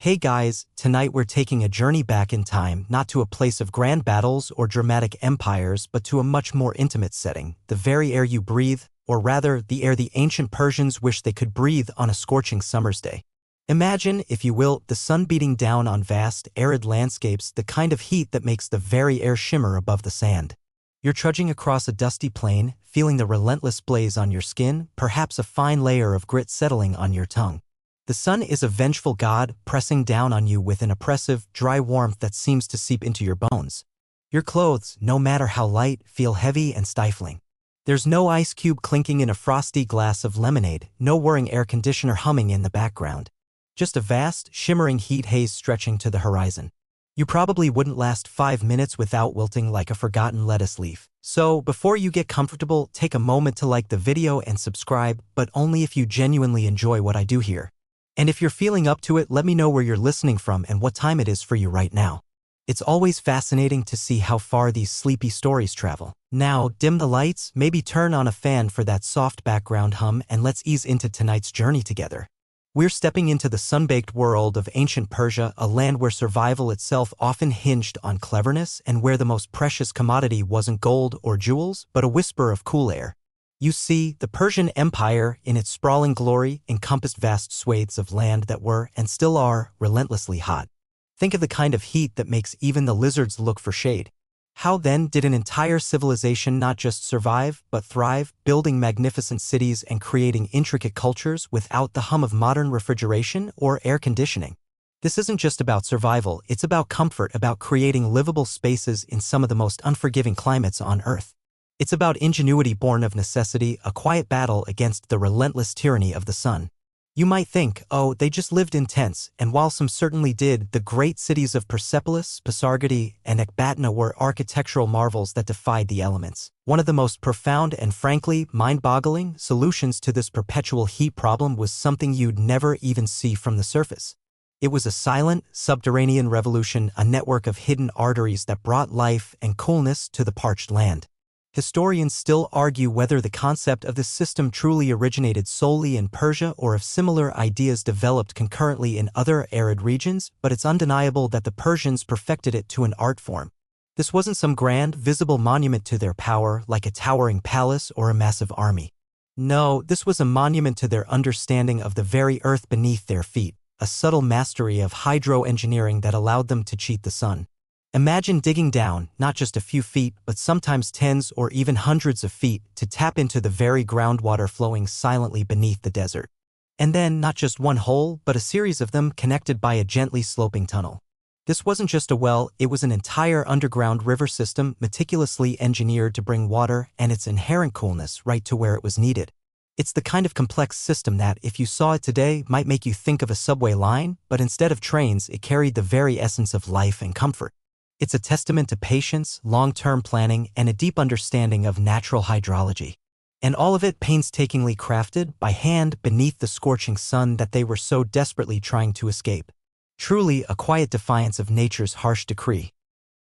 Hey guys, tonight we're taking a journey back in time, not to a place of grand battles or dramatic empires, but to a much more intimate setting, the very air you breathe, or rather, the air the ancient Persians wished they could breathe on a scorching summer's day. Imagine, if you will, the sun beating down on vast, arid landscapes, the kind of heat that makes the very air shimmer above the sand. You're trudging across a dusty plain, feeling the relentless blaze on your skin, perhaps a fine layer of grit settling on your tongue. The sun is a vengeful god, pressing down on you with an oppressive, dry warmth that seems to seep into your bones. Your clothes, no matter how light, feel heavy and stifling. There's no ice cube clinking in a frosty glass of lemonade, no whirring air conditioner humming in the background. Just a vast, shimmering heat haze stretching to the horizon. You probably wouldn't last 5 minutes without wilting like a forgotten lettuce leaf. So, before you get comfortable, take a moment to like the video and subscribe, but only if you genuinely enjoy what I do here. And if you're feeling up to it, let me know where you're listening from and what time it is for you right now. It's always fascinating to see how far these sleepy stories travel. Now, dim the lights, maybe turn on a fan for that soft background hum, and let's ease into tonight's journey together. We're stepping into the sun-baked world of ancient Persia, a land where survival itself often hinged on cleverness and where the most precious commodity wasn't gold or jewels, but a whisper of cool air. You see, the Persian Empire, in its sprawling glory, encompassed vast swathes of land that were, and still are, relentlessly hot. Think of the kind of heat that makes even the lizards look for shade. How then did an entire civilization not just survive, but thrive, building magnificent cities and creating intricate cultures without the hum of modern refrigeration or air conditioning? This isn't just about survival, it's about comfort, about creating livable spaces in some of the most unforgiving climates on Earth. It's about ingenuity born of necessity, a quiet battle against the relentless tyranny of the sun. You might think, oh, they just lived in tents, and while some certainly did, the great cities of Persepolis, Pasargadae, and Ecbatana were architectural marvels that defied the elements. One of the most profound and frankly mind-boggling solutions to this perpetual heat problem was something you'd never even see from the surface. It was a silent, subterranean revolution, a network of hidden arteries that brought life and coolness to the parched land. Historians still argue whether the concept of this system truly originated solely in Persia or if similar ideas developed concurrently in other arid regions, but it's undeniable that the Persians perfected it to an art form. This wasn't some grand, visible monument to their power, like a towering palace or a massive army. No, this was a monument to their understanding of the very earth beneath their feet, a subtle mastery of hydro-engineering that allowed them to cheat the sun. Imagine digging down, not just a few feet, but sometimes tens or even hundreds of feet, to tap into the very groundwater flowing silently beneath the desert. And then, not just one hole, but a series of them connected by a gently sloping tunnel. This wasn't just a well, it was an entire underground river system meticulously engineered to bring water and its inherent coolness right to where it was needed. It's the kind of complex system that, if you saw it today, might make you think of a subway line, but instead of trains, it carried the very essence of life and comfort. It's a testament to patience, long-term planning, and a deep understanding of natural hydrology. And all of it painstakingly crafted by hand beneath the scorching sun that they were so desperately trying to escape. Truly a quiet defiance of nature's harsh decree.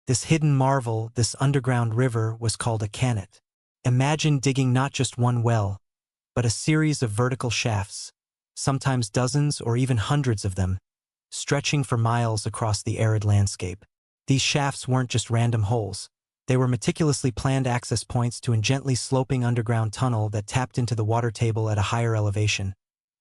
This hidden marvel, this underground river, was called a kanat. Imagine digging not just one well, but a series of vertical shafts, sometimes dozens or even hundreds of them, stretching for miles across the arid landscape. These shafts weren't just random holes. They were meticulously planned access points to a gently sloping underground tunnel that tapped into the water table at a higher elevation,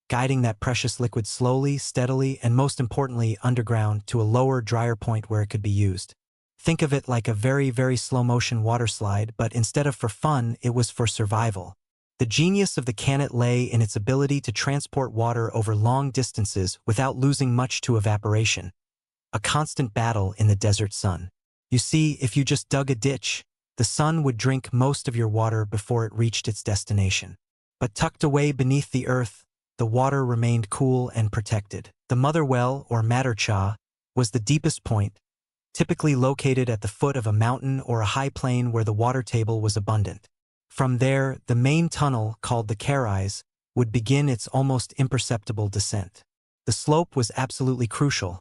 guiding that precious liquid slowly, steadily, and most importantly, underground to a lower, drier point where it could be used. Think of it like a very, very slow-motion water slide, but instead of for fun, it was for survival. The genius of the kanat lay in its ability to transport water over long distances without losing much to evaporation. A constant battle in the desert sun. You see, if you just dug a ditch, the sun would drink most of your water before it reached its destination. But tucked away beneath the earth, the water remained cool and protected. The mother well, or matercha, was the deepest point, typically located at the foot of a mountain or a high plain where the water table was abundant. From there, the main tunnel, called the karais, would begin its almost imperceptible descent. The slope was absolutely crucial.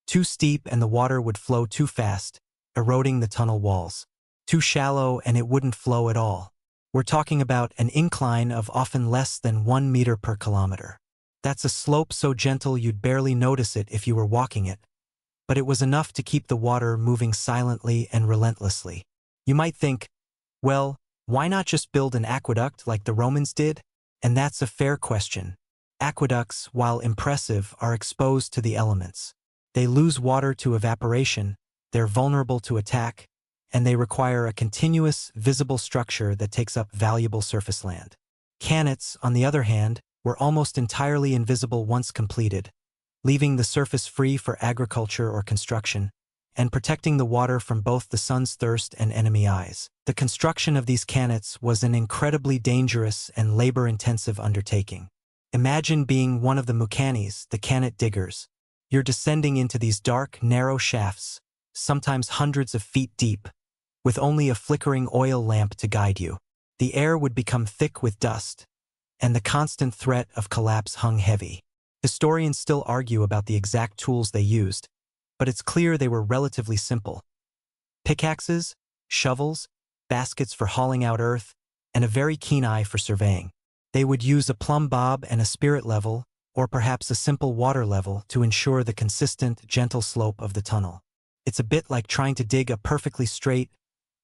Too steep and the water would flow too fast, eroding the tunnel walls. Too shallow and it wouldn't flow at all. We're talking about an incline of often less than 1 meter per kilometer. That's a slope so gentle you'd barely notice it if you were walking it, but it was enough to keep the water moving silently and relentlessly. You might think, well, why not just build an aqueduct like the Romans did? And that's a fair question. Aqueducts, while impressive, are exposed to the elements. They lose water to evaporation, they're vulnerable to attack, and they require a continuous, visible structure that takes up valuable surface land. Cannons, on the other hand, were almost entirely invisible once completed, leaving the surface free for agriculture or construction, and protecting the water from both the sun's thirst and enemy eyes. The construction of these cannons was an incredibly dangerous and labor-intensive undertaking. Imagine being one of the mukanis, the cannon diggers. You're descending into these dark, narrow shafts, sometimes hundreds of feet deep, with only a flickering oil lamp to guide you. The air would become thick with dust, and the constant threat of collapse hung heavy. Historians still argue about the exact tools they used, but it's clear they were relatively simple. Pickaxes, shovels, baskets for hauling out earth, and a very keen eye for surveying. They would use a plumb bob and a spirit level, or perhaps a simple water level, to ensure the consistent, gentle slope of the tunnel. It's a bit like trying to dig a perfectly straight,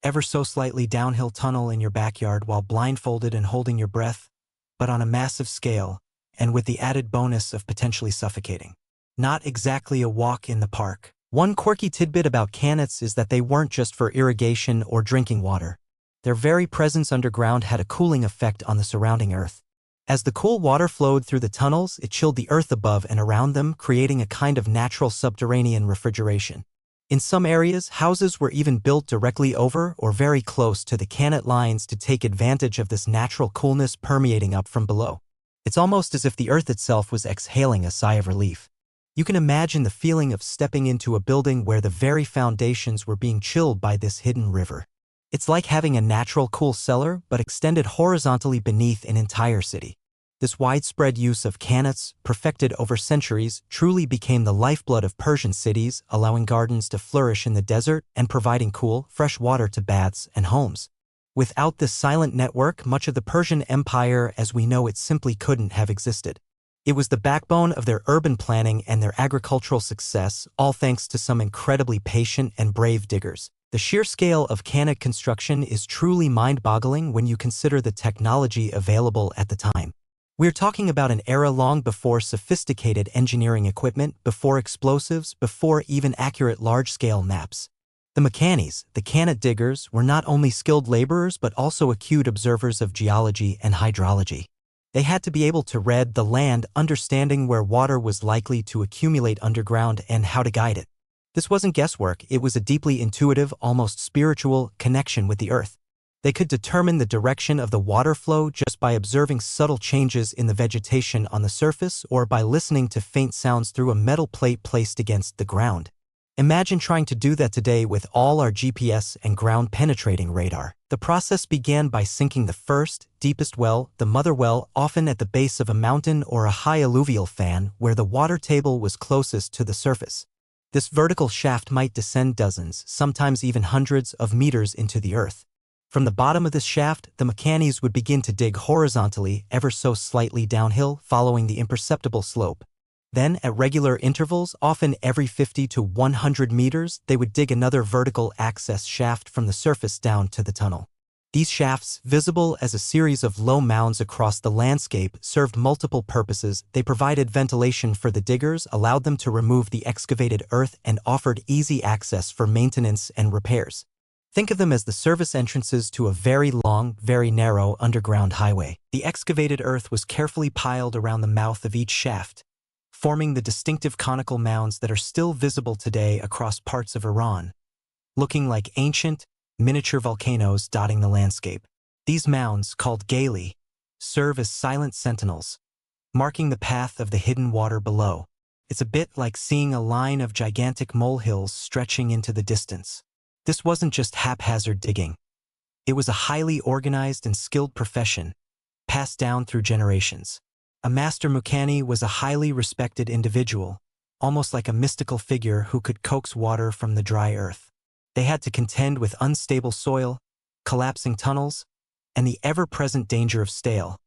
ever so slightly downhill tunnel in your backyard while blindfolded and holding your breath, but on a massive scale, and with the added bonus of potentially suffocating. Not exactly a walk in the park. One quirky tidbit about cannons is that they weren't just for irrigation or drinking water. Their very presence underground had a cooling effect on the surrounding earth. As the cool water flowed through the tunnels, it chilled the earth above and around them, creating a kind of natural subterranean refrigeration. In some areas, houses were even built directly over or very close to the cannon lines to take advantage of this natural coolness permeating up from below. It's almost as if the earth itself was exhaling a sigh of relief. You can imagine the feeling of stepping into a building where the very foundations were being chilled by this hidden river. It's like having a natural cool cellar, but extended horizontally beneath an entire city. This widespread use of cannons, perfected over centuries, truly became the lifeblood of Persian cities, allowing gardens to flourish in the desert and providing cool, fresh water to baths and homes. Without this silent network, much of the Persian Empire as we know it simply couldn't have existed. It was the backbone of their urban planning and their agricultural success, all thanks to some incredibly patient and brave diggers. The sheer scale of cannon construction is truly mind-boggling when you consider the technology available at the time. We're talking about an era long before sophisticated engineering equipment, before explosives, before even accurate large-scale maps. The mukanis, the cannon diggers, were not only skilled laborers but also acute observers of geology and hydrology. They had to be able to read the land, understanding where water was likely to accumulate underground and how to guide it. This wasn't guesswork, it was a deeply intuitive, almost spiritual connection with the earth. They could determine the direction of the water flow just by observing subtle changes in the vegetation on the surface or by listening to faint sounds through a metal plate placed against the ground. Imagine trying to do that today with all our GPS and ground-penetrating radar. The process began by sinking the first, deepest well, the mother well, often at the base of a mountain or a high alluvial fan where the water table was closest to the surface. This vertical shaft might descend dozens, sometimes even hundreds of meters into the earth. From the bottom of this shaft, the mukanis would begin to dig horizontally, ever so slightly downhill, following the imperceptible slope. Then, at regular intervals, often every 50 to 100 meters, they would dig another vertical access shaft from the surface down to the tunnel. These shafts, visible as a series of low mounds across the landscape, served multiple purposes. They provided ventilation for the diggers, allowed them to remove the excavated earth, and offered easy access for maintenance and repairs. Think of them as the service entrances to a very long, very narrow underground highway. The excavated earth was carefully piled around the mouth of each shaft, forming the distinctive conical mounds that are still visible today across parts of Iran, looking like ancient, miniature volcanoes dotting the landscape. These mounds, called gali, serve as silent sentinels, marking the path of the hidden water below. It's a bit like seeing a line of gigantic molehills stretching into the distance. This wasn't just haphazard digging. It was a highly organized and skilled profession, passed down through generations. A master mukani was a highly respected individual, almost like a mystical figure who could coax water from the dry earth. They had to contend with unstable soil, collapsing tunnels, and the ever-present danger of stale,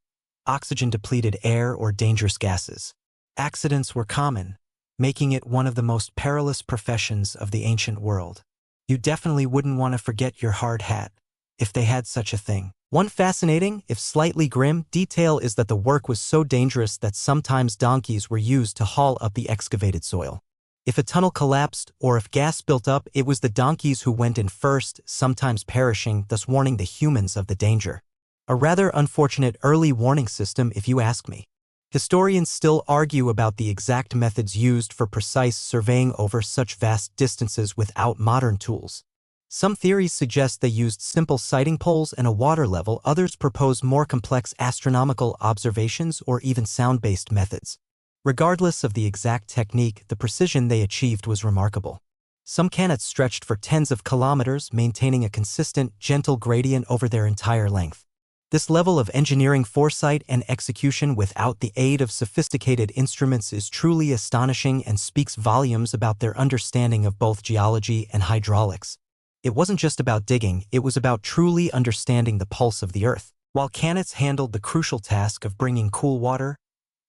oxygen-depleted air or dangerous gases. Accidents were common, making it one of the most perilous professions of the ancient world. You definitely wouldn't want to forget your hard hat, if they had such a thing. One fascinating, if slightly grim, detail is that the work was so dangerous that sometimes donkeys were used to haul up the excavated soil. If a tunnel collapsed or if gas built up, it was the donkeys who went in first, sometimes perishing, thus warning the humans of the danger. A rather unfortunate early warning system, if you ask me. Historians still argue about the exact methods used for precise surveying over such vast distances without modern tools. Some theories suggest they used simple sighting poles and a water level, others propose more complex astronomical observations or even sound-based methods. Regardless of the exact technique, the precision they achieved was remarkable. Some cannons stretched for tens of kilometers, maintaining a consistent, gentle gradient over their entire length. This level of engineering foresight and execution without the aid of sophisticated instruments is truly astonishing and speaks volumes about their understanding of both geology and hydraulics. It wasn't just about digging, it was about truly understanding the pulse of the earth. While cannons handled the crucial task of bringing cool water,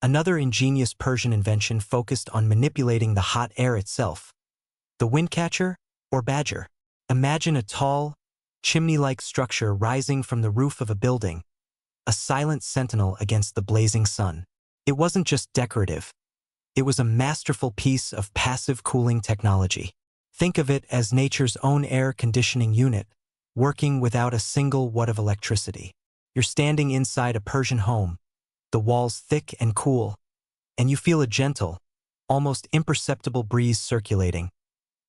another ingenious Persian invention focused on manipulating the hot air itself. The windcatcher, or badger. Imagine a tall, chimney-like structure rising from the roof of a building, a silent sentinel against the blazing sun. It wasn't just decorative. It was a masterful piece of passive cooling technology. Think of it as nature's own air conditioning unit, working without a single watt of electricity. You're standing inside a Persian home, the walls thick and cool, and you feel a gentle, almost imperceptible breeze circulating,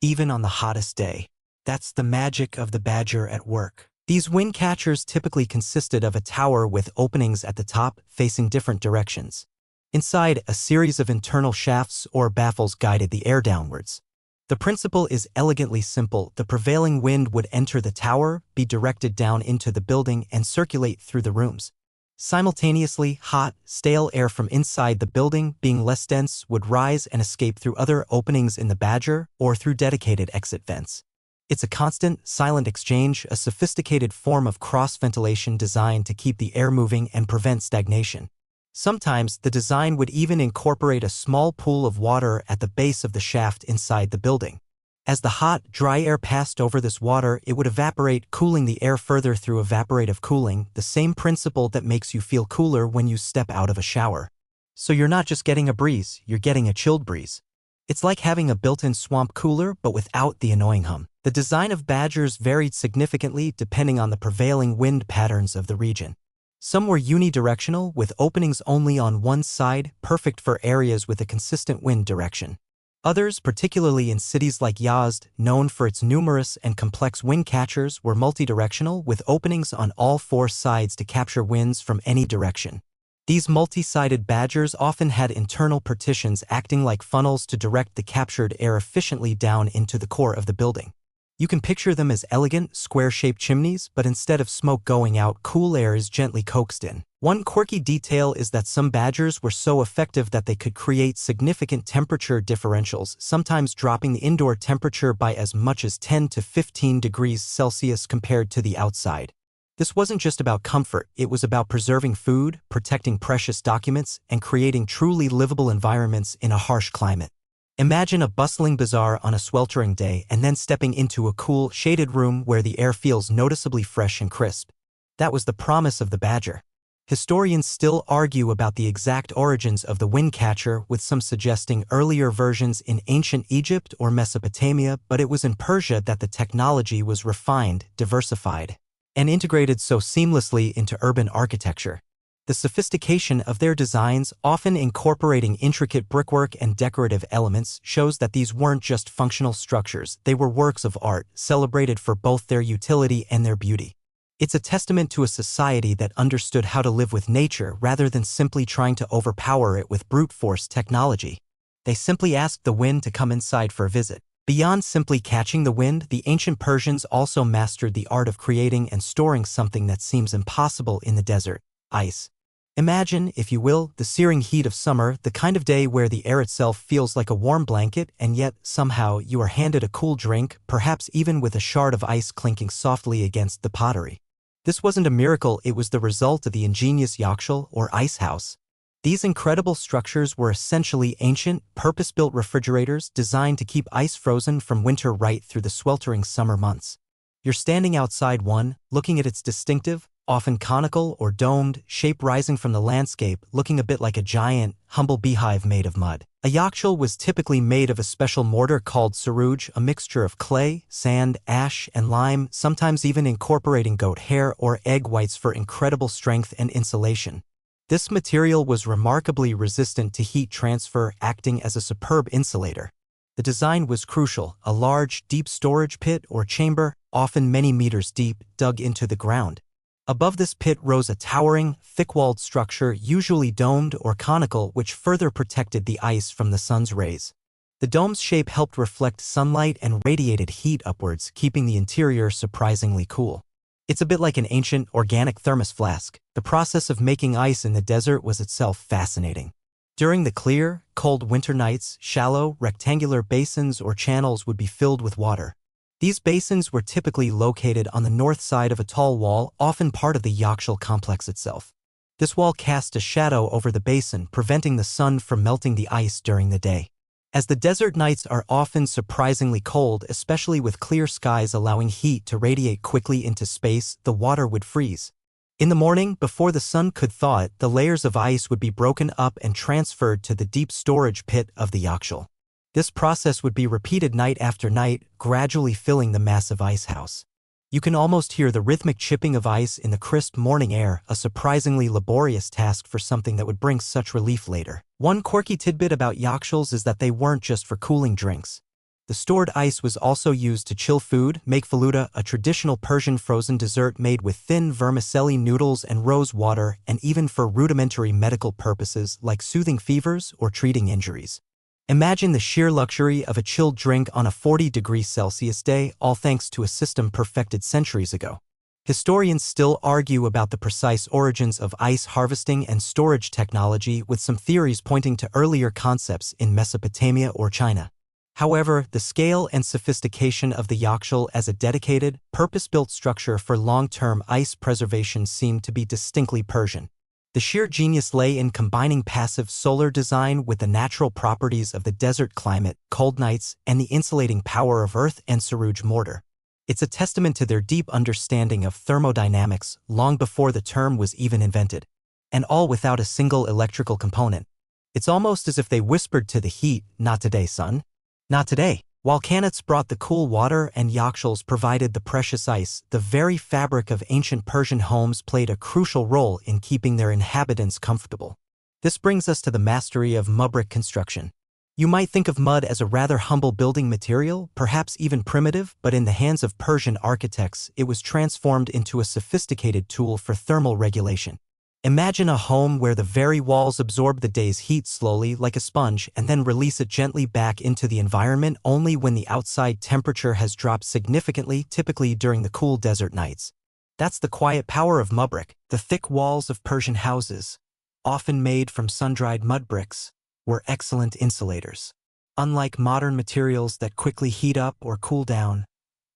even on the hottest day. That's the magic of the badger at work. These wind catchers typically consisted of a tower with openings at the top facing different directions. Inside, a series of internal shafts or baffles guided the air downwards. The principle is elegantly simple. The prevailing wind would enter the tower, be directed down into the building, and circulate through the rooms. Simultaneously, hot, stale air from inside the building, being less dense, would rise and escape through other openings in the badger or through dedicated exit vents. It's a constant, silent exchange, a sophisticated form of cross-ventilation designed to keep the air moving and prevent stagnation. Sometimes, the design would even incorporate a small pool of water at the base of the shaft inside the building. As the hot, dry air passed over this water, it would evaporate, cooling the air further through evaporative cooling, the same principle that makes you feel cooler when you step out of a shower. So you're not just getting a breeze, you're getting a chilled breeze. It's like having a built-in swamp cooler, but without the annoying hum. The design of badgers varied significantly depending on the prevailing wind patterns of the region. Some were unidirectional, with openings only on one side, perfect for areas with a consistent wind direction. Others, particularly in cities like Yazd, known for its numerous and complex wind catchers, were multidirectional, with openings on all four sides to capture winds from any direction. These multi-sided badgers often had internal partitions acting like funnels to direct the captured air efficiently down into the core of the building. You can picture them as elegant, square-shaped chimneys, but instead of smoke going out, cool air is gently coaxed in. One quirky detail is that some badgers were so effective that they could create significant temperature differentials, sometimes dropping the indoor temperature by as much as 10 to 15 degrees Celsius compared to the outside. This wasn't just about comfort, it was about preserving food, protecting precious documents, and creating truly livable environments in a harsh climate. Imagine a bustling bazaar on a sweltering day and then stepping into a cool, shaded room where the air feels noticeably fresh and crisp. That was the promise of the badger. Historians still argue about the exact origins of the wind catcher, with some suggesting earlier versions in ancient Egypt or Mesopotamia, but it was in Persia that the technology was refined, diversified, and integrated so seamlessly into urban architecture. The sophistication of their designs, often incorporating intricate brickwork and decorative elements, shows that these weren't just functional structures, they were works of art, celebrated for both their utility and their beauty. It's a testament to a society that understood how to live with nature rather than simply trying to overpower it with brute force technology. They simply asked the wind to come inside for a visit. Beyond simply catching the wind, the ancient Persians also mastered the art of creating and storing something that seems impossible in the desert: ice. Imagine, if you will, the searing heat of summer, the kind of day where the air itself feels like a warm blanket, and yet, somehow, you are handed a cool drink, perhaps even with a shard of ice clinking softly against the pottery. This wasn't a miracle, it was the result of the ingenious yakshal, or ice house. These incredible structures were essentially ancient, purpose-built refrigerators designed to keep ice frozen from winter right through the sweltering summer months. You're standing outside one, looking at its distinctive, often conical or domed, shape rising from the landscape, looking a bit like a giant, humble beehive made of mud. A yakhshul was typically made of a special mortar called saruj, a mixture of clay, sand, ash, and lime, sometimes even incorporating goat hair or egg whites for incredible strength and insulation. This material was remarkably resistant to heat transfer, acting as a superb insulator. The design was crucial: a large, deep storage pit or chamber, often many meters deep, dug into the ground. Above this pit rose a towering, thick-walled structure, usually domed or conical, which further protected the ice from the sun's rays. The dome's shape helped reflect sunlight and radiated heat upwards, keeping the interior surprisingly cool. It's a bit like an ancient, organic thermos flask. The process of making ice in the desert was itself fascinating. During the clear, cold winter nights, shallow, rectangular basins or channels would be filled with water. These basins were typically located on the north side of a tall wall, often part of the yakhshul complex itself. This wall cast a shadow over the basin, preventing the sun from melting the ice during the day. As the desert nights are often surprisingly cold, especially with clear skies allowing heat to radiate quickly into space, the water would freeze. In the morning, before the sun could thaw it, the layers of ice would be broken up and transferred to the deep storage pit of the yakhshul. This process would be repeated night after night, gradually filling the massive ice house. You can almost hear the rhythmic chipping of ice in the crisp morning air, a surprisingly laborious task for something that would bring such relief later. One quirky tidbit about yakshuls is that they weren't just for cooling drinks. The stored ice was also used to chill food, make faluda, a traditional Persian frozen dessert made with thin vermicelli noodles and rose water, and even for rudimentary medical purposes like soothing fevers or treating injuries. Imagine the sheer luxury of a chilled drink on a 40°C day, all thanks to a system perfected centuries ago. Historians still argue about the precise origins of ice harvesting and storage technology, with some theories pointing to earlier concepts in Mesopotamia or China. However, the scale and sophistication of the yakhshul as a dedicated, purpose-built structure for long-term ice preservation seem to be distinctly Persian. The sheer genius lay in combining passive solar design with the natural properties of the desert climate, cold nights, and the insulating power of earth and saruj mortar. It's a testament to their deep understanding of thermodynamics long before the term was even invented. And all without a single electrical component. It's almost as if they whispered to the heat, "Not today, son. Not today." While qanats brought the cool water and yakshuls provided the precious ice, the very fabric of ancient Persian homes played a crucial role in keeping their inhabitants comfortable. This brings us to the mastery of mud brick construction. You might think of mud as a rather humble building material, perhaps even primitive, but in the hands of Persian architects, it was transformed into a sophisticated tool for thermal regulation. Imagine a home where the very walls absorb the day's heat slowly like a sponge and then release it gently back into the environment only when the outside temperature has dropped significantly, typically during the cool desert nights. That's the quiet power of mud brick. The thick walls of Persian houses, often made from sun-dried mud bricks, were excellent insulators. Unlike modern materials that quickly heat up or cool down,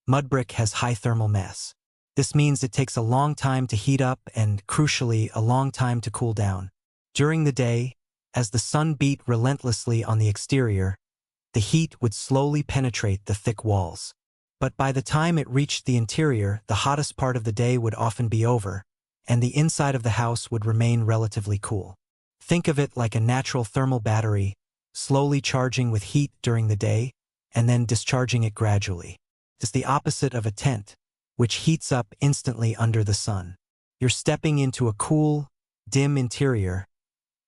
mud brick has high thermal mass. This means it takes a long time to heat up and, crucially, a long time to cool down. During the day, as the sun beat relentlessly on the exterior, the heat would slowly penetrate the thick walls. But by the time it reached the interior, the hottest part of the day would often be over, and the inside of the house would remain relatively cool. Think of it like a natural thermal battery, slowly charging with heat during the day, and then discharging it gradually. It's the opposite of a tent, which heats up instantly under the sun. You're stepping into a cool, dim interior,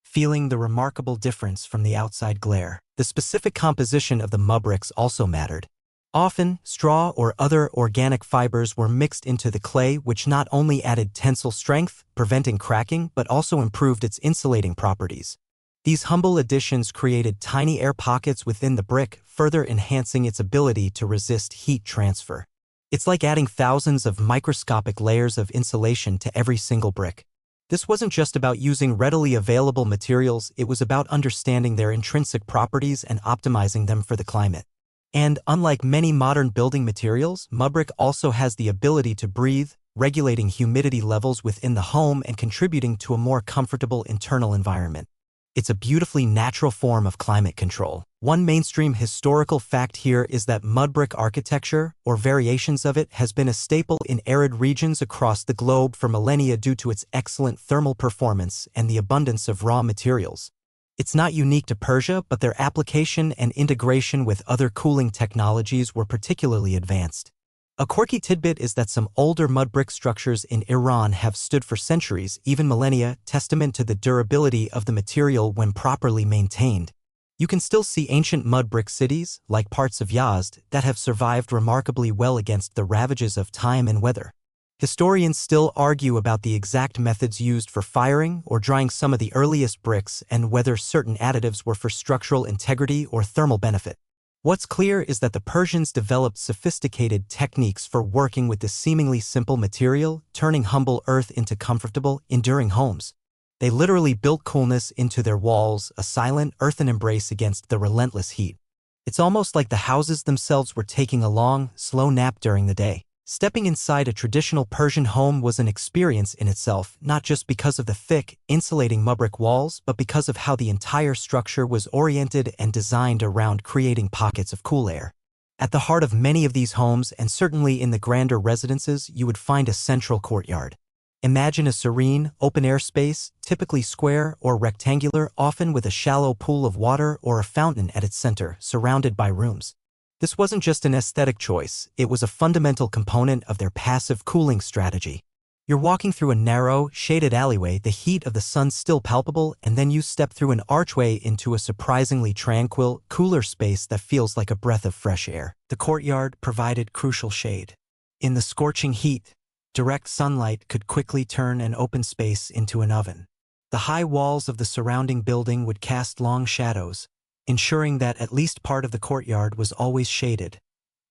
feeling the remarkable difference from the outside glare. The specific composition of the mud bricks also mattered. Often, straw or other organic fibers were mixed into the clay, which not only added tensile strength, preventing cracking, but also improved its insulating properties. These humble additions created tiny air pockets within the brick, further enhancing its ability to resist heat transfer. It's like adding thousands of microscopic layers of insulation to every single brick. This wasn't just about using readily available materials, it was about understanding their intrinsic properties and optimizing them for the climate. And, unlike many modern building materials, mud brick also has the ability to breathe, regulating humidity levels within the home and contributing to a more comfortable internal environment. It's a beautifully natural form of climate control. One mainstream historical fact here is that mud brick architecture, or variations of it, has been a staple in arid regions across the globe for millennia due to its excellent thermal performance and the abundance of raw materials. It's not unique to Persia, but their application and integration with other cooling technologies were particularly advanced. A quirky tidbit is that some older mud brick structures in Iran have stood for centuries, even millennia, testament to the durability of the material when properly maintained. You can still see ancient mud brick cities, like parts of Yazd, that have survived remarkably well against the ravages of time and weather. Historians still argue about the exact methods used for firing or drying some of the earliest bricks and whether certain additives were for structural integrity or thermal benefit. What's clear is that the Persians developed sophisticated techniques for working with this seemingly simple material, turning humble earth into comfortable, enduring homes. They literally built coolness into their walls, a silent, earthen embrace against the relentless heat. It's almost like the houses themselves were taking a long, slow nap during the day. Stepping inside a traditional Persian home was an experience in itself, not just because of the thick, insulating mud brick walls, but because of how the entire structure was oriented and designed around creating pockets of cool air. At the heart of many of these homes, and certainly in the grander residences, you would find a central courtyard. Imagine a serene, open-air space, typically square or rectangular, often with a shallow pool of water or a fountain at its center, surrounded by rooms. This wasn't just an aesthetic choice, it was a fundamental component of their passive cooling strategy. You're walking through a narrow, shaded alleyway, the heat of the sun still palpable, and then you step through an archway into a surprisingly tranquil, cooler space that feels like a breath of fresh air. The courtyard provided crucial shade. In the scorching heat, direct sunlight could quickly turn an open space into an oven. The high walls of the surrounding building would cast long shadows, ensuring that at least part of the courtyard was always shaded,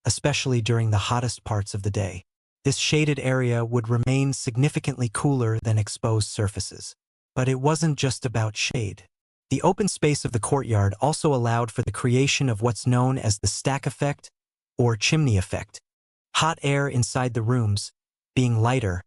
especially during the hottest parts of the day. This shaded area would remain significantly cooler than exposed surfaces. But it wasn't just about shade. The open space of the courtyard also allowed for the creation of what's known as the stack effect or chimney effect. Hot air inside the rooms, being lighter,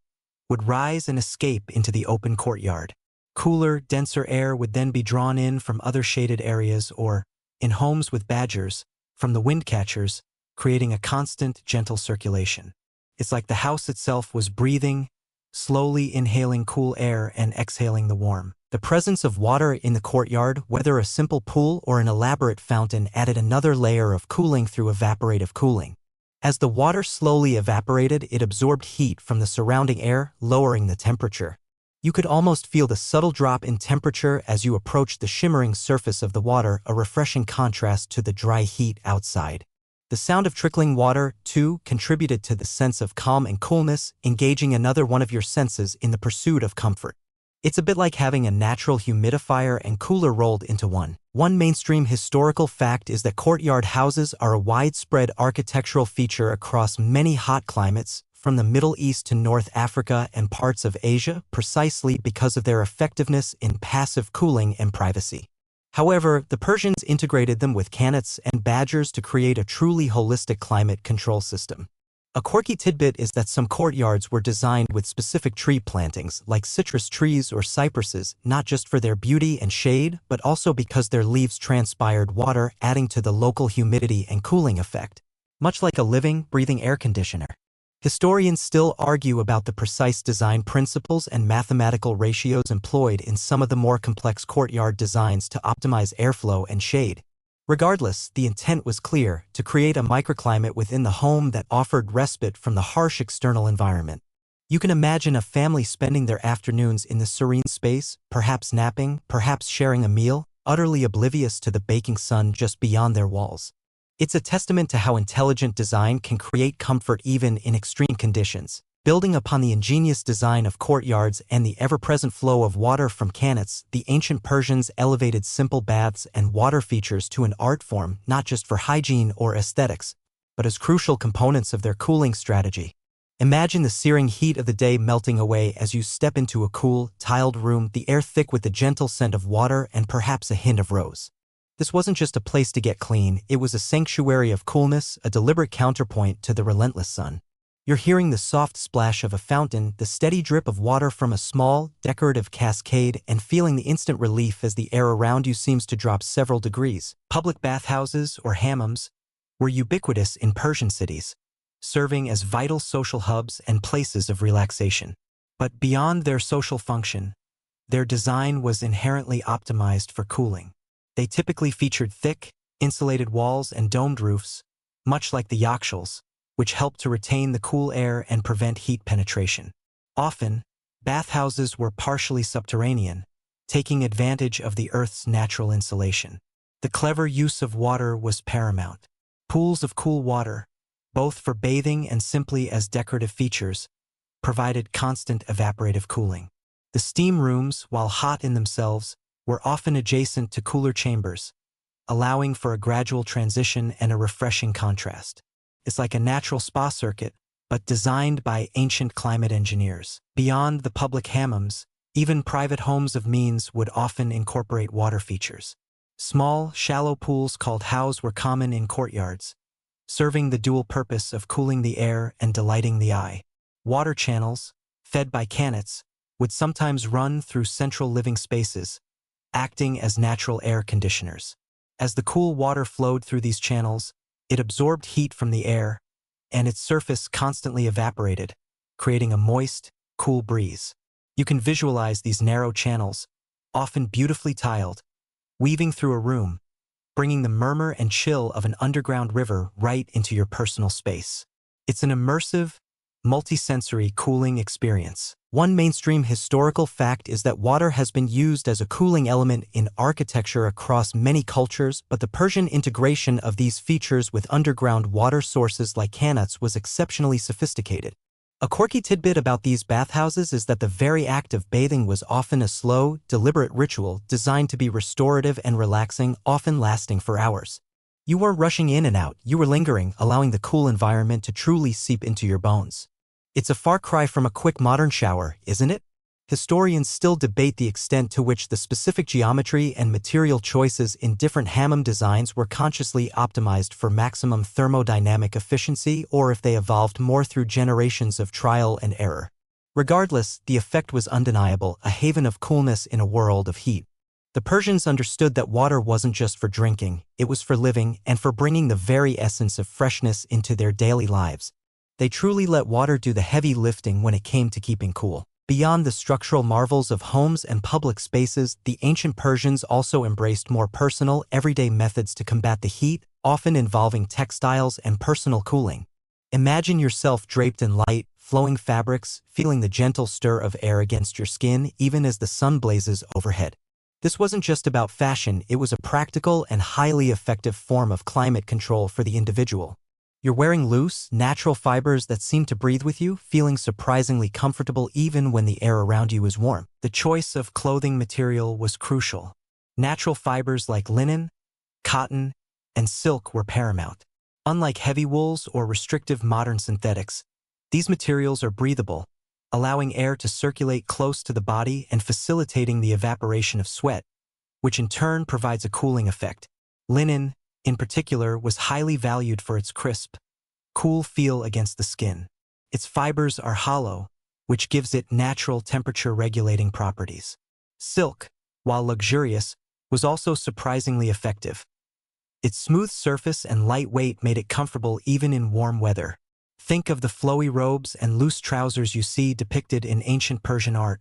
would rise and escape into the open courtyard. Cooler, denser air would then be drawn in from other shaded areas or, in homes with badgers, from the wind catchers, creating a constant, gentle circulation. It's like the house itself was breathing, slowly inhaling cool air and exhaling the warm. The presence of water in the courtyard, whether a simple pool or an elaborate fountain, added another layer of cooling through evaporative cooling. As the water slowly evaporated, it absorbed heat from the surrounding air, lowering the temperature. You could almost feel the subtle drop in temperature as you approached the shimmering surface of the water, a refreshing contrast to the dry heat outside. The sound of trickling water, too, contributed to the sense of calm and coolness, engaging another one of your senses in the pursuit of comfort. It's a bit like having a natural humidifier and cooler rolled into one. One mainstream historical fact is that courtyard houses are a widespread architectural feature across many hot climates, from the Middle East to North Africa and parts of Asia, precisely because of their effectiveness in passive cooling and privacy. However, the Persians integrated them with qanats and badgers to create a truly holistic climate control system. A quirky tidbit is that some courtyards were designed with specific tree plantings, like citrus trees or cypresses, not just for their beauty and shade, but also because their leaves transpired water, adding to the local humidity and cooling effect, much like a living, breathing air conditioner. Historians still argue about the precise design principles and mathematical ratios employed in some of the more complex courtyard designs to optimize airflow and shade. Regardless, the intent was clear: to create a microclimate within the home that offered respite from the harsh external environment. You can imagine a family spending their afternoons in the serene space, perhaps napping, perhaps sharing a meal, utterly oblivious to the baking sun just beyond their walls. It's a testament to how intelligent design can create comfort even in extreme conditions. Building upon the ingenious design of courtyards and the ever-present flow of water from qanats, the ancient Persians elevated simple baths and water features to an art form not just for hygiene or aesthetics, but as crucial components of their cooling strategy. Imagine the searing heat of the day melting away as you step into a cool, tiled room, the air thick with the gentle scent of water and perhaps a hint of rose. This wasn't just a place to get clean, it was a sanctuary of coolness, a deliberate counterpoint to the relentless sun. You're hearing the soft splash of a fountain, the steady drip of water from a small, decorative cascade, and feeling the instant relief as the air around you seems to drop several degrees. Public bathhouses, or hammams, were ubiquitous in Persian cities, serving as vital social hubs and places of relaxation. But beyond their social function, their design was inherently optimized for cooling. They typically featured thick, insulated walls and domed roofs, much like the yakhshals, which helped to retain the cool air and prevent heat penetration. Often, bathhouses were partially subterranean, taking advantage of the Earth's natural insulation. The clever use of water was paramount. Pools of cool water, both for bathing and simply as decorative features, provided constant evaporative cooling. The steam rooms, while hot in themselves, were often adjacent to cooler chambers, allowing for a gradual transition and a refreshing contrast. It's like a natural spa circuit, but designed by ancient climate engineers. Beyond the public hammams, even private homes of means would often incorporate water features. Small, shallow pools called haus were common in courtyards, serving the dual purpose of cooling the air and delighting the eye. Water channels, fed by canets, would sometimes run through central living spaces, acting as natural air conditioners. As the cool water flowed through these channels, it absorbed heat from the air, and its surface constantly evaporated, creating a moist, cool breeze. You can visualize these narrow channels, often beautifully tiled, weaving through a room, bringing the murmur and chill of an underground river right into your personal space. It's an immersive, multisensory cooling experience. One mainstream historical fact is that water has been used as a cooling element in architecture across many cultures, but the Persian integration of these features with underground water sources like qanats was exceptionally sophisticated. A quirky tidbit about these bathhouses is that the very act of bathing was often a slow, deliberate ritual designed to be restorative and relaxing, often lasting for hours. You weren't rushing in and out, you were lingering, allowing the cool environment to truly seep into your bones. It's a far cry from a quick modern shower, isn't it? Historians still debate the extent to which the specific geometry and material choices in different hammam designs were consciously optimized for maximum thermodynamic efficiency or if they evolved more through generations of trial and error. Regardless, the effect was undeniable, a haven of coolness in a world of heat. The Persians understood that water wasn't just for drinking, it was for living and for bringing the very essence of freshness into their daily lives. They truly let water do the heavy lifting when it came to keeping cool. Beyond the structural marvels of homes and public spaces, the ancient Persians also embraced more personal, everyday methods to combat the heat, often involving textiles and personal cooling. Imagine yourself draped in light, flowing fabrics, feeling the gentle stir of air against your skin even as the sun blazes overhead. This wasn't just about fashion, it was a practical and highly effective form of climate control for the individual. You're wearing loose, natural fibers that seem to breathe with you, feeling surprisingly comfortable even when the air around you is warm. The choice of clothing material was crucial. Natural fibers like linen, cotton, and silk were paramount. Unlike heavy wools or restrictive modern synthetics, these materials are breathable, allowing air to circulate close to the body and facilitating the evaporation of sweat, which in turn provides a cooling effect. Linen, in particular, was highly valued for its crisp, cool feel against the skin. Its fibers are hollow, which gives it natural temperature-regulating properties. Silk, while luxurious, was also surprisingly effective. Its smooth surface and light weight made it comfortable even in warm weather. Think of the flowy robes and loose trousers you see depicted in ancient Persian art.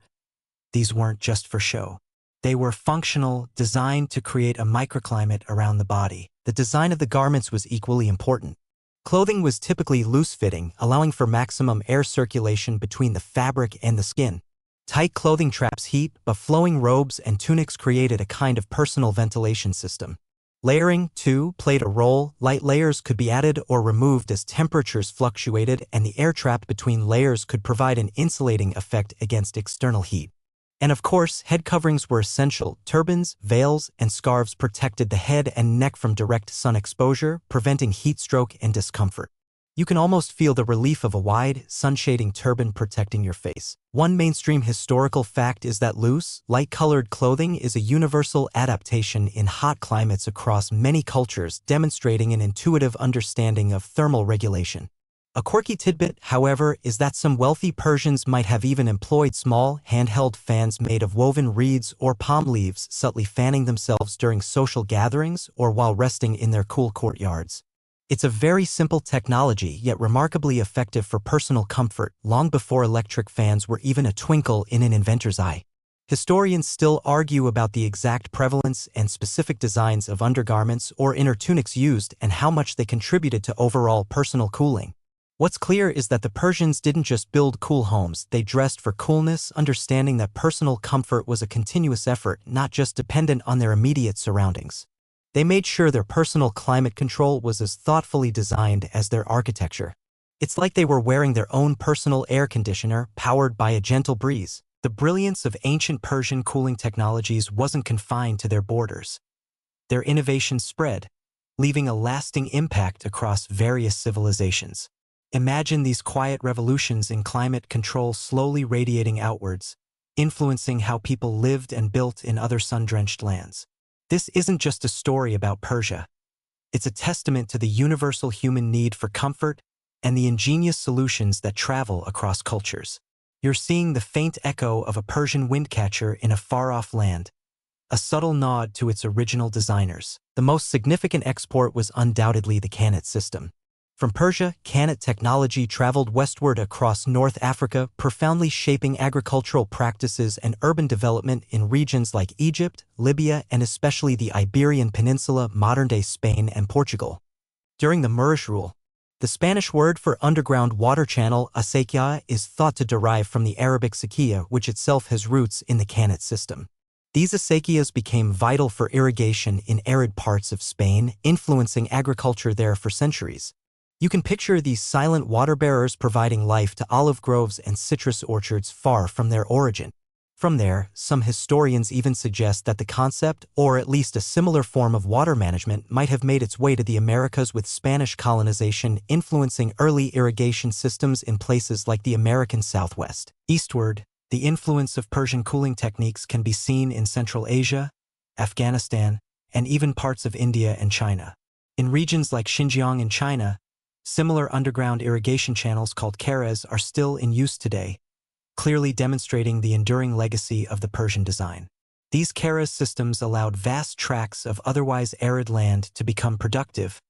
These weren't just for show. They were functional, designed to create a microclimate around the body. The design of the garments was equally important. Clothing was typically loose-fitting, allowing for maximum air circulation between the fabric and the skin. Tight clothing traps heat, but flowing robes and tunics created a kind of personal ventilation system. Layering, too, played a role. Light layers could be added or removed as temperatures fluctuated, and the air trapped between layers could provide an insulating effect against external heat. And of course, head coverings were essential. Turbans, veils, and scarves protected the head and neck from direct sun exposure, preventing heat stroke and discomfort. You can almost feel the relief of a wide, sun-shading turban protecting your face. One mainstream historical fact is that loose, light-colored clothing is a universal adaptation in hot climates across many cultures, demonstrating an intuitive understanding of thermal regulation. A quirky tidbit, however, is that some wealthy Persians might have even employed small, handheld fans made of woven reeds or palm leaves, subtly fanning themselves during social gatherings or while resting in their cool courtyards. It's a very simple technology, yet remarkably effective for personal comfort, long before electric fans were even a twinkle in an inventor's eye. Historians still argue about the exact prevalence and specific designs of undergarments or inner tunics used and how much they contributed to overall personal cooling. What's clear is that the Persians didn't just build cool homes, they dressed for coolness, understanding that personal comfort was a continuous effort, not just dependent on their immediate surroundings. They made sure their personal climate control was as thoughtfully designed as their architecture. It's like they were wearing their own personal air conditioner, powered by a gentle breeze. The brilliance of ancient Persian cooling technologies wasn't confined to their borders. Their innovations spread, leaving a lasting impact across various civilizations. Imagine these quiet revolutions in climate control slowly radiating outwards, influencing how people lived and built in other sun-drenched lands. This isn't just a story about Persia. It's a testament to the universal human need for comfort and the ingenious solutions that travel across cultures. You're seeing the faint echo of a Persian windcatcher in a far-off land, a subtle nod to its original designers. The most significant export was undoubtedly the Kanat system. From Persia, Kanat technology traveled westward across North Africa, profoundly shaping agricultural practices and urban development in regions like Egypt, Libya, and especially the Iberian Peninsula, modern-day Spain and Portugal. During the Moorish rule, the Spanish word for underground water channel, acequia, is thought to derive from the Arabic sequia, which itself has roots in the Kanat system. These acequias became vital for irrigation in arid parts of Spain, influencing agriculture there for centuries. You can picture these silent water-bearers providing life to olive groves and citrus orchards far from their origin. From there, some historians even suggest that the concept, or at least a similar form of water management, might have made its way to the Americas with Spanish colonization influencing early irrigation systems in places like the American Southwest. Eastward, the influence of Persian cooling techniques can be seen in Central Asia, Afghanistan, and even parts of India and China. In regions like Xinjiang in China, similar underground irrigation channels called keres are still in use today, clearly demonstrating the enduring legacy of the Persian design. These keres systems allowed vast tracts of otherwise arid land to become productive,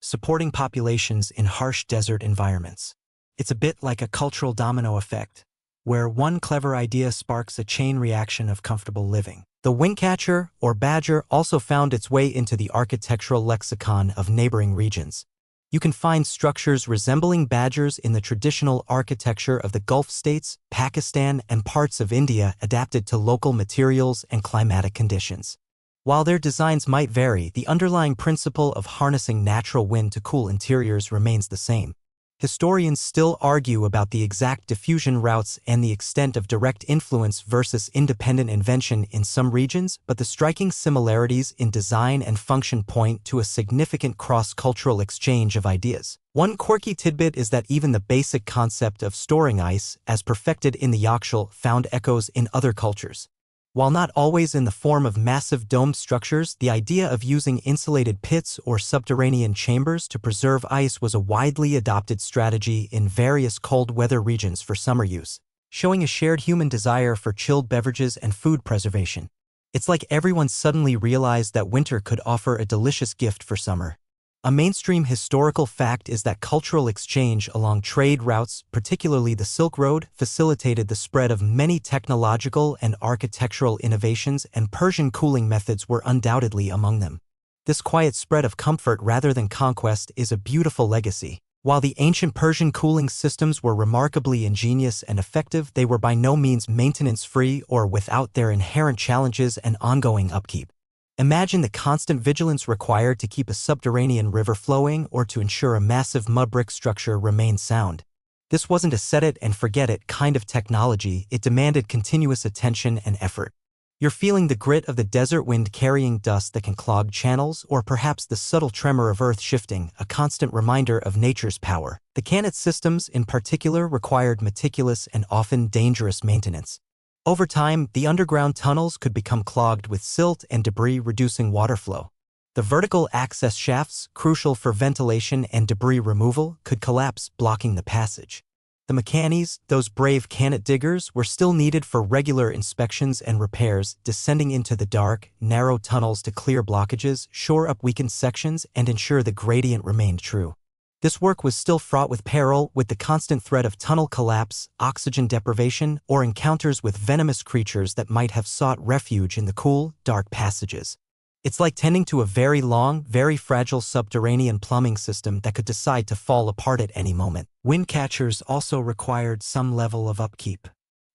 supporting populations in harsh desert environments. It's a bit like a cultural domino effect, where one clever idea sparks a chain reaction of comfortable living. The windcatcher, or badger, also found its way into the architectural lexicon of neighboring regions. You can find structures resembling badgers in the traditional architecture of the Gulf states, Pakistan, and parts of India, adapted to local materials and climatic conditions. While their designs might vary, the underlying principle of harnessing natural wind to cool interiors remains the same. Historians still argue about the exact diffusion routes and the extent of direct influence versus independent invention in some regions, but the striking similarities in design and function point to a significant cross-cultural exchange of ideas. One quirky tidbit is that even the basic concept of storing ice, as perfected in the Yakshal, found echoes in other cultures. While not always in the form of massive domed structures, the idea of using insulated pits or subterranean chambers to preserve ice was a widely adopted strategy in various cold weather regions for summer use, showing a shared human desire for chilled beverages and food preservation. It's like everyone suddenly realized that winter could offer a delicious gift for summer. A mainstream historical fact is that cultural exchange along trade routes, particularly the Silk Road, facilitated the spread of many technological and architectural innovations, and Persian cooling methods were undoubtedly among them. This quiet spread of comfort rather than conquest is a beautiful legacy. While the ancient Persian cooling systems were remarkably ingenious and effective, they were by no means maintenance-free or without their inherent challenges and ongoing upkeep. Imagine the constant vigilance required to keep a subterranean river flowing or to ensure a massive mud brick structure remained sound. This wasn't a set-it-and-forget-it kind of technology, it demanded continuous attention and effort. You're feeling the grit of the desert wind carrying dust that can clog channels, or perhaps the subtle tremor of earth shifting, a constant reminder of nature's power. The Kanat systems, in particular, required meticulous and often dangerous maintenance. Over time, the underground tunnels could become clogged with silt and debris, reducing water flow. The vertical access shafts, crucial for ventilation and debris removal, could collapse, blocking the passage. The mechanis, those brave cannet diggers, were still needed for regular inspections and repairs, descending into the dark, narrow tunnels to clear blockages, shore up weakened sections, and ensure the gradient remained true. This work was still fraught with peril, with the constant threat of tunnel collapse, oxygen deprivation, or encounters with venomous creatures that might have sought refuge in the cool, dark passages. It's like tending to a very long, very fragile subterranean plumbing system that could decide to fall apart at any moment. Wind catchers also required some level of upkeep.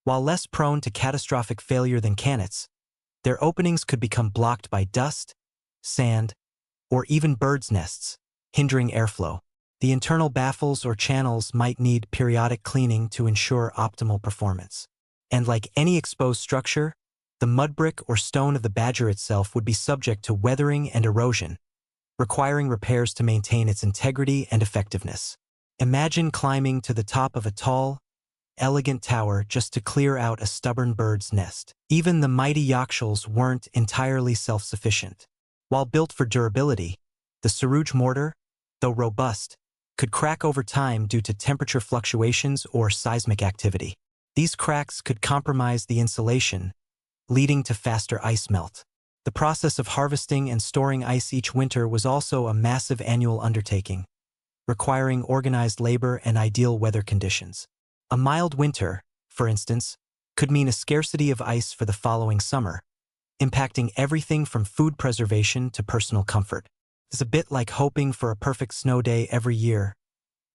While less prone to catastrophic failure than cannets, their openings could become blocked by dust, sand, or even birds' nests, hindering airflow. The internal baffles or channels might need periodic cleaning to ensure optimal performance. And like any exposed structure, the mud brick or stone of the badger itself would be subject to weathering and erosion, requiring repairs to maintain its integrity and effectiveness. Imagine climbing to the top of a tall, elegant tower just to clear out a stubborn bird's nest. Even the mighty yakshuls weren't entirely self-sufficient. While built for durability, the saruj mortar, though robust, could crack over time due to temperature fluctuations or seismic activity. These cracks could compromise the insulation, leading to faster ice melt. The process of harvesting and storing ice each winter was also a massive annual undertaking, requiring organized labor and ideal weather conditions. A mild winter, for instance, could mean a scarcity of ice for the following summer, impacting everything from food preservation to personal comfort. It's a bit like hoping for a perfect snow day every year,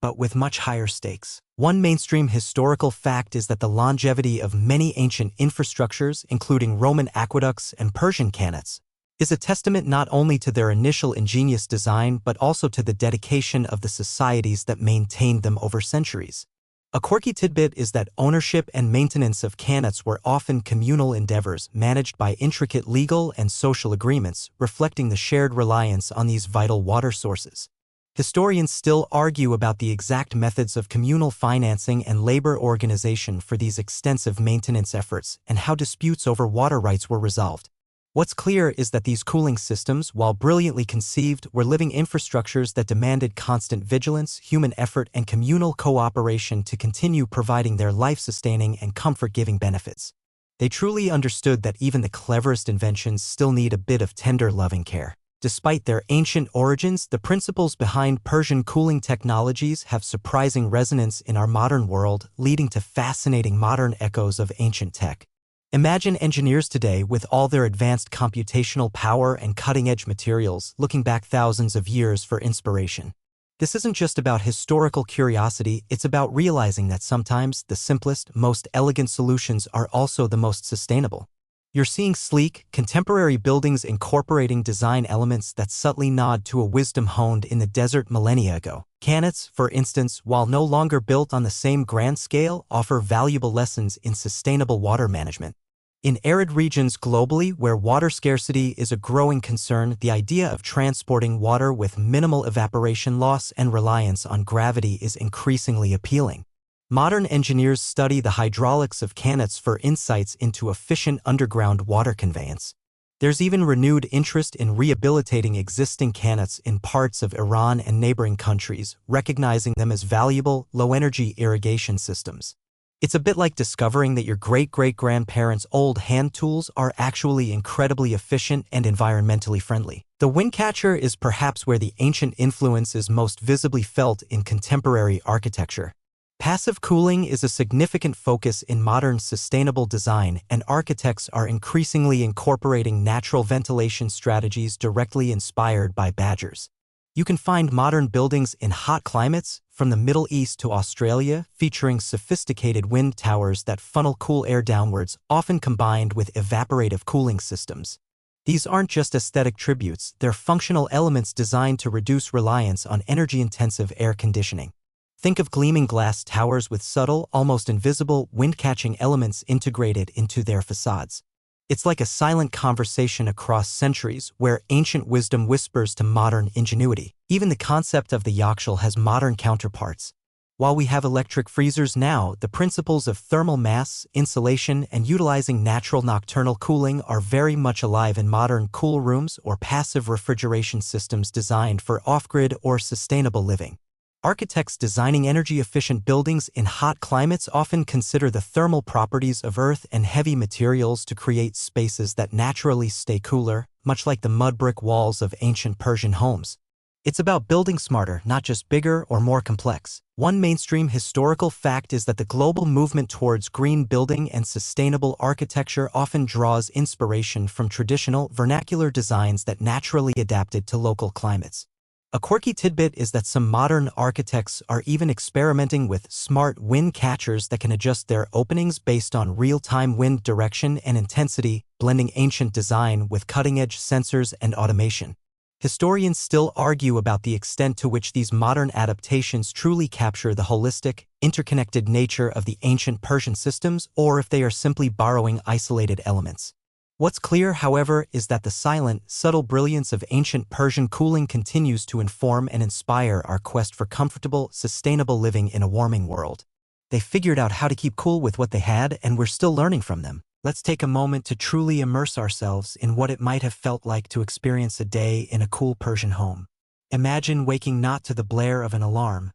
but with much higher stakes. One mainstream historical fact is that the longevity of many ancient infrastructures, including Roman aqueducts and Persian cannets, is a testament not only to their initial ingenious design but also to the dedication of the societies that maintained them over centuries. A quirky tidbit is that ownership and maintenance of cannets were often communal endeavors managed by intricate legal and social agreements, reflecting the shared reliance on these vital water sources. Historians still argue about the exact methods of communal financing and labor organization for these extensive maintenance efforts and how disputes over water rights were resolved. What's clear is that these cooling systems, while brilliantly conceived, were living infrastructures that demanded constant vigilance, human effort, and communal cooperation to continue providing their life-sustaining and comfort-giving benefits. They truly understood that even the cleverest inventions still need a bit of tender, loving care. Despite their ancient origins, the principles behind Persian cooling technologies have surprising resonance in our modern world, leading to fascinating modern echoes of ancient tech. Imagine engineers today with all their advanced computational power and cutting-edge materials looking back thousands of years for inspiration. This isn't just about historical curiosity, it's about realizing that sometimes the simplest, most elegant solutions are also the most sustainable. You're seeing sleek, contemporary buildings incorporating design elements that subtly nod to a wisdom honed in the desert millennia ago. Cannets, for instance, while no longer built on the same grand scale, offer valuable lessons in sustainable water management. In arid regions globally where water scarcity is a growing concern, the idea of transporting water with minimal evaporation loss and reliance on gravity is increasingly appealing. Modern engineers study the hydraulics of cannets for insights into efficient underground water conveyance. There's even renewed interest in rehabilitating existing cannets in parts of Iran and neighboring countries, recognizing them as valuable, low-energy irrigation systems. It's a bit like discovering that your great-great-grandparents' old hand tools are actually incredibly efficient and environmentally friendly. The windcatcher is perhaps where the ancient influence is most visibly felt in contemporary architecture. Passive cooling is a significant focus in modern sustainable design, and architects are increasingly incorporating natural ventilation strategies directly inspired by badgers. You can find modern buildings in hot climates, from the Middle East to Australia, featuring sophisticated wind towers that funnel cool air downwards, often combined with evaporative cooling systems. These aren't just aesthetic tributes, they're functional elements designed to reduce reliance on energy-intensive air conditioning. Think of gleaming glass towers with subtle, almost invisible, wind-catching elements integrated into their facades. It's like a silent conversation across centuries where ancient wisdom whispers to modern ingenuity. Even the concept of the yakshul has modern counterparts. While we have electric freezers now, the principles of thermal mass, insulation, and utilizing natural nocturnal cooling are very much alive in modern cool rooms or passive refrigeration systems designed for off-grid or sustainable living. Architects designing energy-efficient buildings in hot climates often consider the thermal properties of earth and heavy materials to create spaces that naturally stay cooler, much like the mud brick walls of ancient Persian homes. It's about building smarter, not just bigger or more complex. One mainstream historical fact is that the global movement towards green building and sustainable architecture often draws inspiration from traditional, vernacular designs that naturally adapted to local climates. A quirky tidbit is that some modern architects are even experimenting with smart wind catchers that can adjust their openings based on real-time wind direction and intensity, blending ancient design with cutting-edge sensors and automation. Historians still argue about the extent to which these modern adaptations truly capture the holistic, interconnected nature of the ancient Persian systems, or if they are simply borrowing isolated elements. What's clear, however, is that the silent, subtle brilliance of ancient Persian cooling continues to inform and inspire our quest for comfortable, sustainable living in a warming world. They figured out how to keep cool with what they had, and we're still learning from them. Let's take a moment to truly immerse ourselves in what it might have felt like to experience a day in a cool Persian home. Imagine waking not to the blare of an alarm,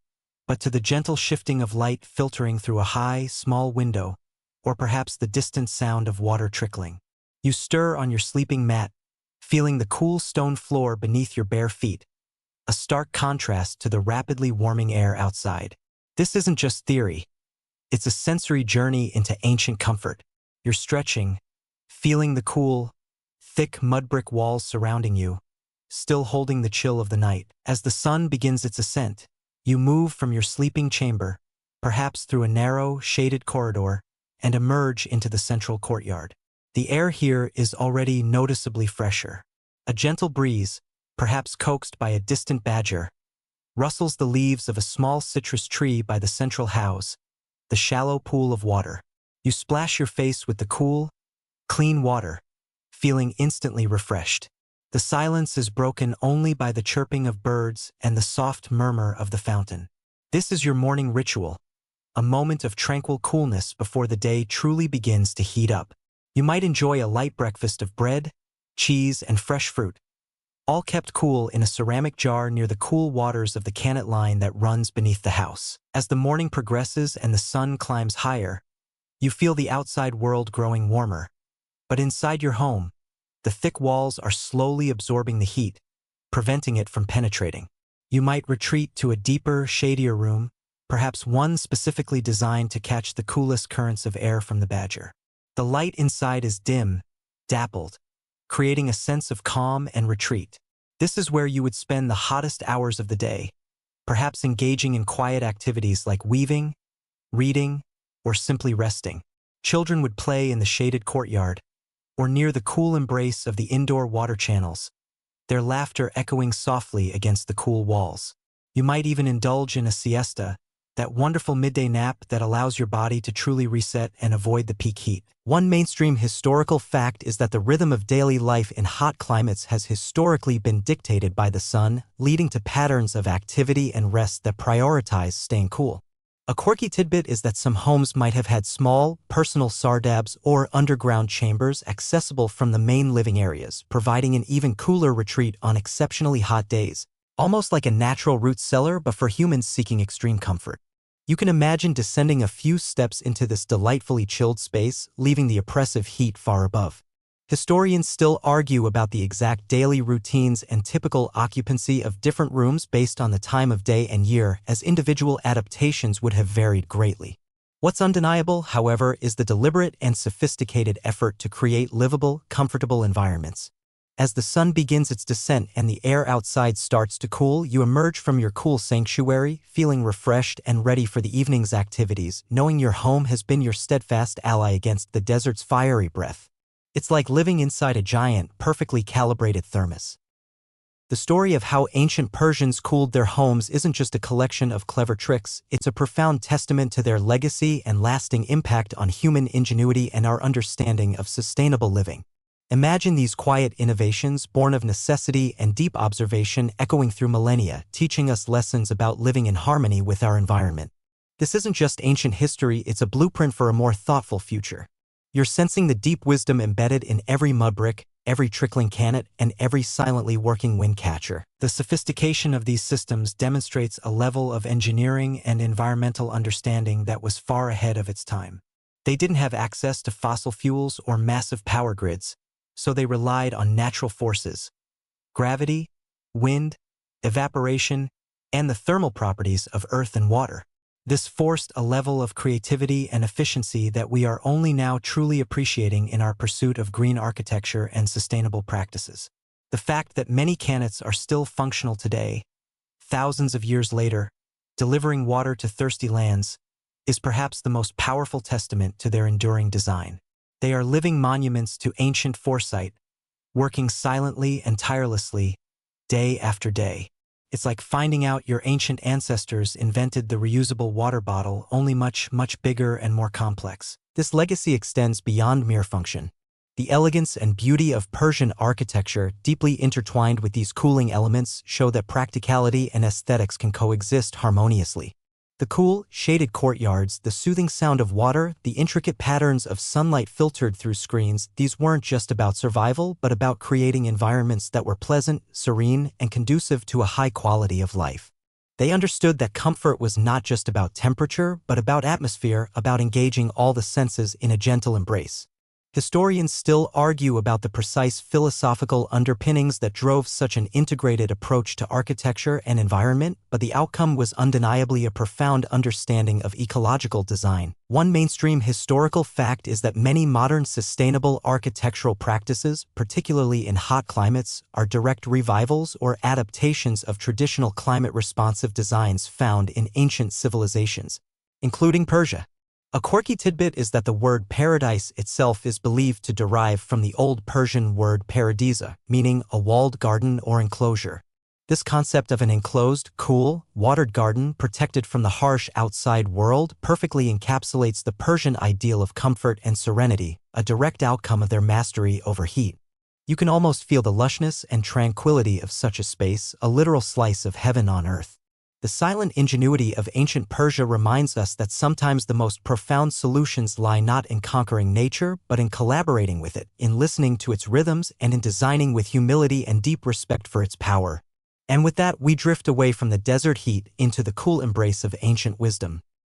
but to the gentle shifting of light filtering through a high, small window, or perhaps the distant sound of water trickling. You stir on your sleeping mat, feeling the cool stone floor beneath your bare feet, a stark contrast to the rapidly warming air outside. This isn't just theory. It's a sensory journey into ancient comfort. You're stretching, feeling the cool, thick mud brick walls surrounding you, still holding the chill of the night. As the sun begins its ascent, you move from your sleeping chamber, perhaps through a narrow, shaded corridor, and emerge into the central courtyard. The air here is already noticeably fresher. A gentle breeze, perhaps coaxed by a distant badger, rustles the leaves of a small citrus tree by the central house, the shallow pool of water. You splash your face with the cool, clean water, feeling instantly refreshed. The silence is broken only by the chirping of birds and the soft murmur of the fountain. This is your morning ritual, a moment of tranquil coolness before the day truly begins to heat up. You might enjoy a light breakfast of bread, cheese, and fresh fruit, all kept cool in a ceramic jar near the cool waters of the Cannet line that runs beneath the house. As the morning progresses and the sun climbs higher, you feel the outside world growing warmer. But inside your home, the thick walls are slowly absorbing the heat, preventing it from penetrating. You might retreat to a deeper, shadier room, perhaps one specifically designed to catch the coolest currents of air from the badger. The light inside is dim, dappled, creating a sense of calm and retreat. This is where you would spend the hottest hours of the day, perhaps engaging in quiet activities like weaving, reading, or simply resting. Children would play in the shaded courtyard, or near the cool embrace of the indoor water channels, their laughter echoing softly against the cool walls. You might even indulge in a siesta, that wonderful midday nap that allows your body to truly reset and avoid the peak heat. One mainstream historical fact is that the rhythm of daily life in hot climates has historically been dictated by the sun, leading to patterns of activity and rest that prioritize staying cool. A quirky tidbit is that some homes might have had small, personal sardabs or underground chambers accessible from the main living areas, providing an even cooler retreat on exceptionally hot days. Almost like a natural root cellar, but for humans seeking extreme comfort. You can imagine descending a few steps into this delightfully chilled space, leaving the oppressive heat far above. Historians still argue about the exact daily routines and typical occupancy of different rooms based on the time of day and year, as individual adaptations would have varied greatly. What's undeniable, however, is the deliberate and sophisticated effort to create livable, comfortable environments. As the sun begins its descent and the air outside starts to cool, you emerge from your cool sanctuary, feeling refreshed and ready for the evening's activities, knowing your home has been your steadfast ally against the desert's fiery breath. It's like living inside a giant, perfectly calibrated thermos. The story of how ancient Persians cooled their homes isn't just a collection of clever tricks, it's a profound testament to their legacy and lasting impact on human ingenuity and our understanding of sustainable living. Imagine these quiet innovations, born of necessity and deep observation, echoing through millennia, teaching us lessons about living in harmony with our environment. This isn't just ancient history, it's a blueprint for a more thoughtful future. You're sensing the deep wisdom embedded in every mud brick, every trickling canet, and every silently working wind catcher. The sophistication of these systems demonstrates a level of engineering and environmental understanding that was far ahead of its time. They didn't have access to fossil fuels or massive power grids, so they relied on natural forces: gravity, wind, evaporation, and the thermal properties of earth and water. This forced a level of creativity and efficiency that we are only now truly appreciating in our pursuit of green architecture and sustainable practices. The fact that many canets are still functional today, thousands of years later, delivering water to thirsty lands, is perhaps the most powerful testament to their enduring design. They are living monuments to ancient foresight, working silently and tirelessly, day after day. It's like finding out your ancient ancestors invented the reusable water bottle, only much, much bigger and more complex. This legacy extends beyond mere function. The elegance and beauty of Persian architecture, deeply intertwined with these cooling elements, show that practicality and aesthetics can coexist harmoniously. The cool, shaded courtyards, the soothing sound of water, the intricate patterns of sunlight filtered through screens, these weren't just about survival, but about creating environments that were pleasant, serene, and conducive to a high quality of life. They understood that comfort was not just about temperature, but about atmosphere, about engaging all the senses in a gentle embrace. Historians still argue about the precise philosophical underpinnings that drove such an integrated approach to architecture and environment, but the outcome was undeniably a profound understanding of ecological design. One mainstream historical fact is that many modern sustainable architectural practices, particularly in hot climates, are direct revivals or adaptations of traditional climate-responsive designs found in ancient civilizations, including Persia. A quirky tidbit is that the word paradise itself is believed to derive from the Old Persian word paradisa, meaning a walled garden or enclosure. This concept of an enclosed, cool, watered garden protected from the harsh outside world perfectly encapsulates the Persian ideal of comfort and serenity, a direct outcome of their mastery over heat. You can almost feel the lushness and tranquility of such a space, a literal slice of heaven on earth. The silent ingenuity of ancient Persia reminds us that sometimes the most profound solutions lie not in conquering nature, but in collaborating with it, in listening to its rhythms, and in designing with humility and deep respect for its power. And with that, we drift away from the desert heat into the cool embrace of ancient wisdom.